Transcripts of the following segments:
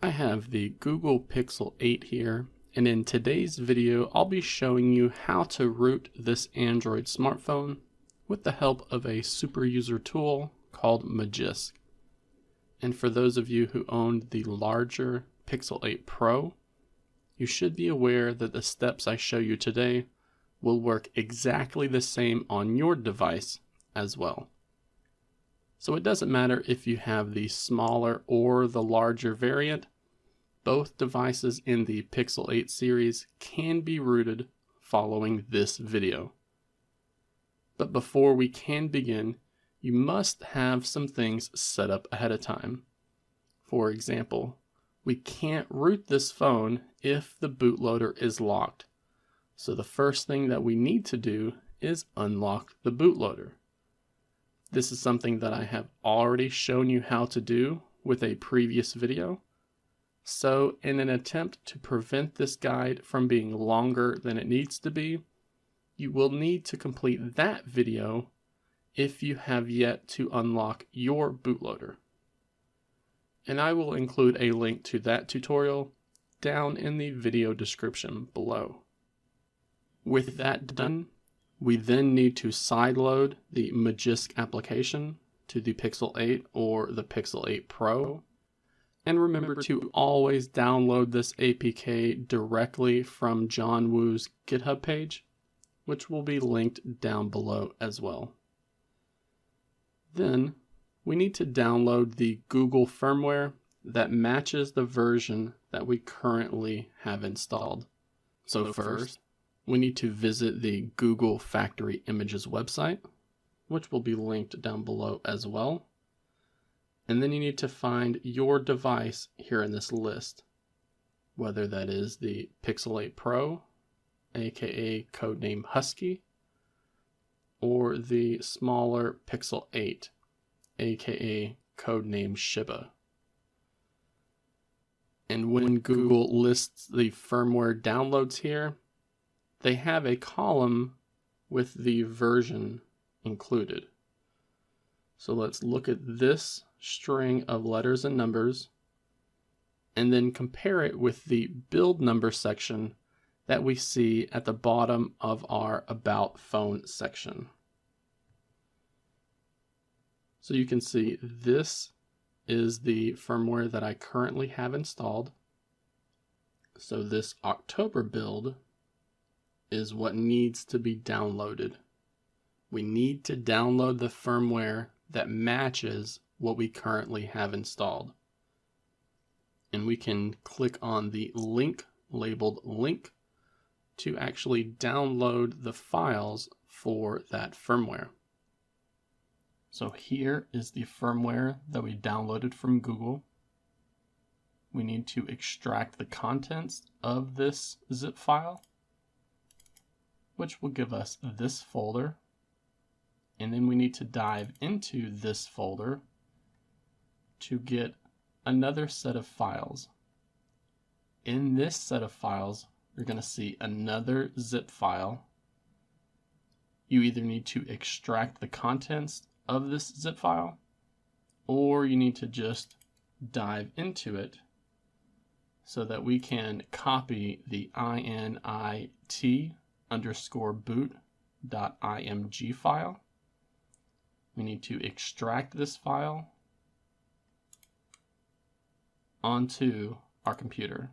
I have the Google Pixel 8 here, and in today's video I'll be showing you how to root this Android smartphone with the help of a superuser tool called Magisk. And for those of you who owned the larger Pixel 8 Pro, you should be aware that the steps I show you today will work exactly the same on your device as well. So it doesn't matter if you have the smaller or the larger variant, both devices in the Pixel 8 series can be rooted following this video. But before we can begin, you must have some things set up ahead of time. For example, we can't root this phone if the bootloader is locked. So the first thing that we need to do is unlock the bootloader. This is something that I have already shown you how to do with a previous video. So in an attempt to prevent this guide from being longer than it needs to be, you will need to complete that video if you have yet to unlock your bootloader. And I will include a link to that tutorial down in the video description below. With that done, we then need to sideload the Magisk application to the Pixel 8 or the Pixel 8 Pro. And remember to always download this APK directly from John Woo's GitHub page, which will be linked down below as well. Then we need to download the Google firmware that matches the version that we currently have installed. So first, we need to visit the Google Factory Images website, which will be linked down below as well. And then you need to find your device here in this list, whether that is the Pixel 8 Pro, aka codename Husky, or the smaller Pixel 8, aka codename Shiba. And when Google lists the firmware downloads here, they have a column with the version included. So let's look at this string of letters and numbers and then compare it with the build number section that we see at the bottom of our About Phone section. So you can see this is the firmware that I currently have installed. So this October build is what needs to be downloaded. We need to download the firmware that matches what we currently have installed. And we can click on the link labeled link to actually download the files for that firmware. So here is the firmware that we downloaded from Google. We need to extract the contents of this zip file, which will give us this folder. And then we need to dive into this folder to get another set of files. In this set of files, you're going to see another zip file. You either need to extract the contents of this zip file, or you need to just dive into it so that we can copy the init_boot.img file. We need to extract this file onto our computer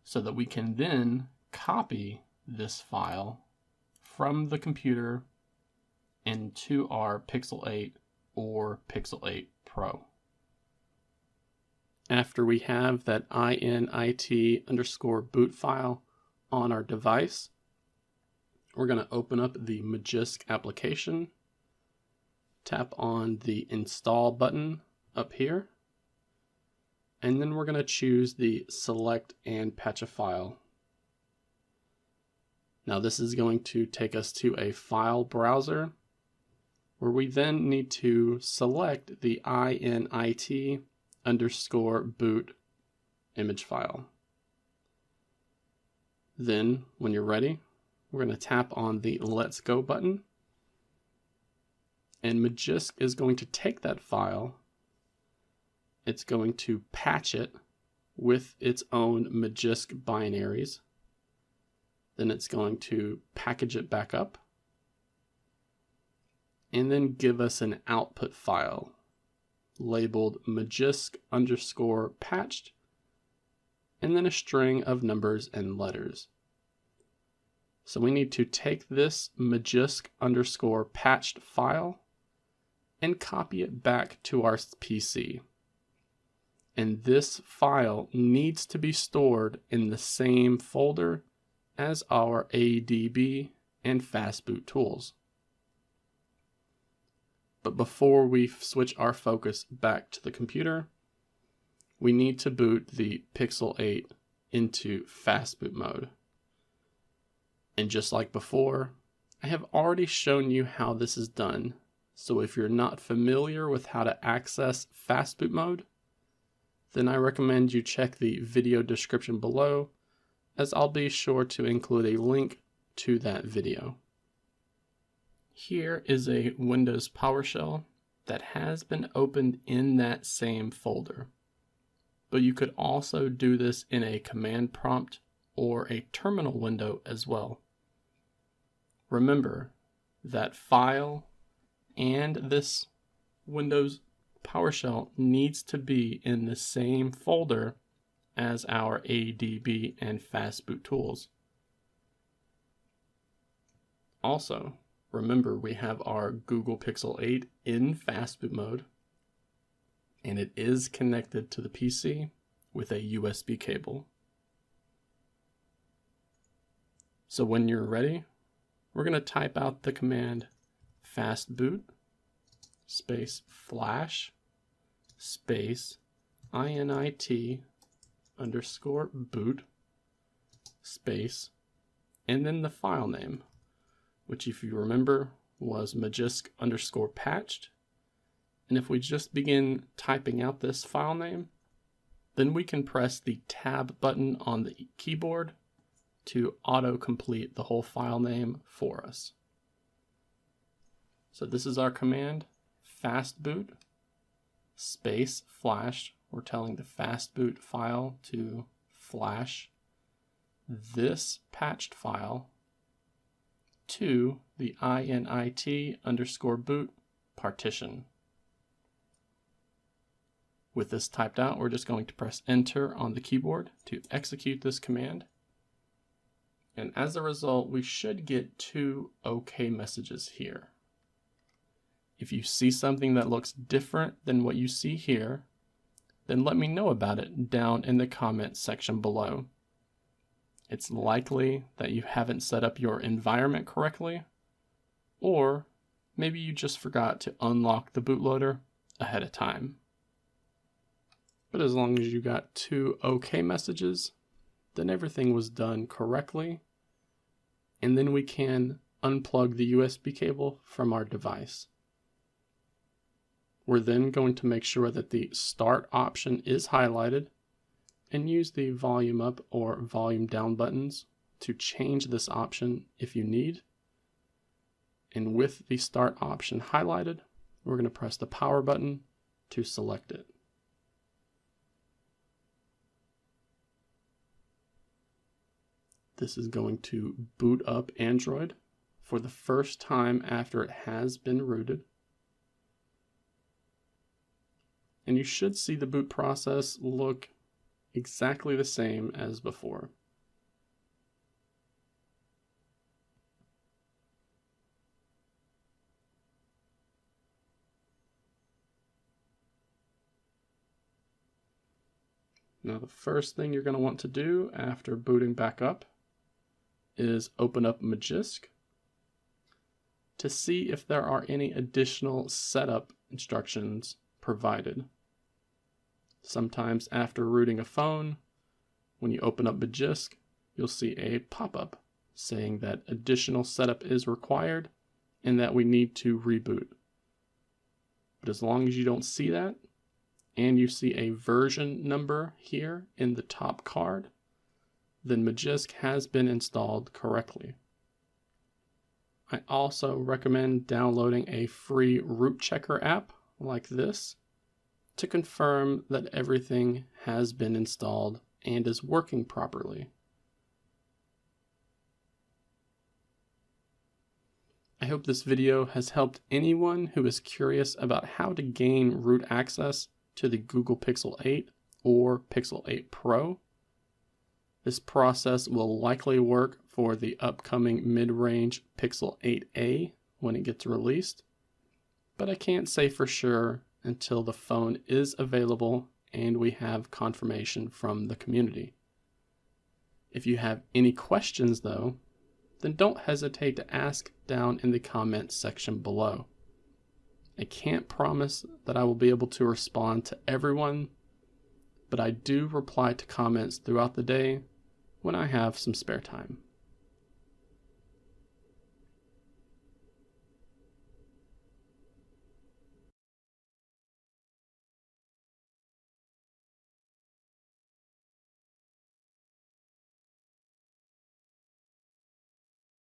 so that we can then copy this file from the computer into our Pixel 8 or Pixel 8 Pro. After we have that init_boot file on our device, we're going to open up the Magisk application, tap on the install button up here, and then we're going to choose the select and patch a file. Now this is going to take us to a file browser where we then need to select the init_boot image file. Then when you're ready, we're going to tap on the Let's Go button, and Magisk is going to take that file it's going to patch it with its own Magisk binaries. Then it's going to package it back up and then give us an output file labeled Magisk_patched and then a string of numbers and letters. So we need to take this Magisk_patched file and copy it back to our PC. And this file needs to be stored in the same folder as our ADB and Fastboot tools. But before we switch our focus back to the computer, we need to boot the Pixel 8 into Fastboot mode. And just like before, I have already shown you how this is done. So if you're not familiar with how to access Fastboot mode, then I recommend you check the video description below, as I'll be sure to include a link to that video. Here is a Windows PowerShell that has been opened in that same folder. But you could also do this in a command prompt or a terminal window as well. Remember that file and this Windows PowerShell needs to be in the same folder as our ADB and Fastboot tools. Also, remember we have our Google Pixel 8 in Fastboot mode, and it is connected to the PC with a USB cable. So when you're ready, we're going to type out the command fastboot space flash space init_boot space and then the file name, which if you remember was Magisk_patched. And if we just begin typing out this file name, then we can press the tab button on the keyboard to auto-complete the whole file name for us. So this is our command, fastboot space flash. We're telling the fastboot file to flash this patched file to the init_boot partition. With this typed out, we're just going to press enter on the keyboard to execute this command. And as a result, we should get 2 OK messages here. If you see something that looks different than what you see here, then let me know about it down in the comments section below. It's likely that you haven't set up your environment correctly, or maybe you just forgot to unlock the bootloader ahead of time. But as long as you got 2 OK messages, then everything was done correctly. And then we can unplug the USB cable from our device. We're then going to make sure that the start option is highlighted and use the volume up or volume down buttons to change this option if you need. And with the start option highlighted, we're going to press the power button to select it. This is going to boot up Android for the first time after it has been rooted. And you should see the boot process look exactly the same as before. Now the first thing you're going to want to do after booting back up is open up Magisk to see if there are any additional setup instructions provided. Sometimes after rooting a phone, when you open up Magisk, you'll see a pop-up saying that additional setup is required and that we need to reboot. But as long as you don't see that, and you see a version number here in the top card, then Magisk has been installed correctly. I also recommend downloading a free root checker app like this to confirm that everything has been installed and is working properly. I hope this video has helped anyone who is curious about how to gain root access to the Google Pixel 8 or Pixel 8 Pro. This process will likely work for the upcoming mid-range Pixel 8a when it gets released, but I can't say for sure until the phone is available and we have confirmation from the community. If you have any questions though, then don't hesitate to ask down in the comments section below. I can't promise that I will be able to respond to everyone, but I do reply to comments throughout the day when I have some spare time.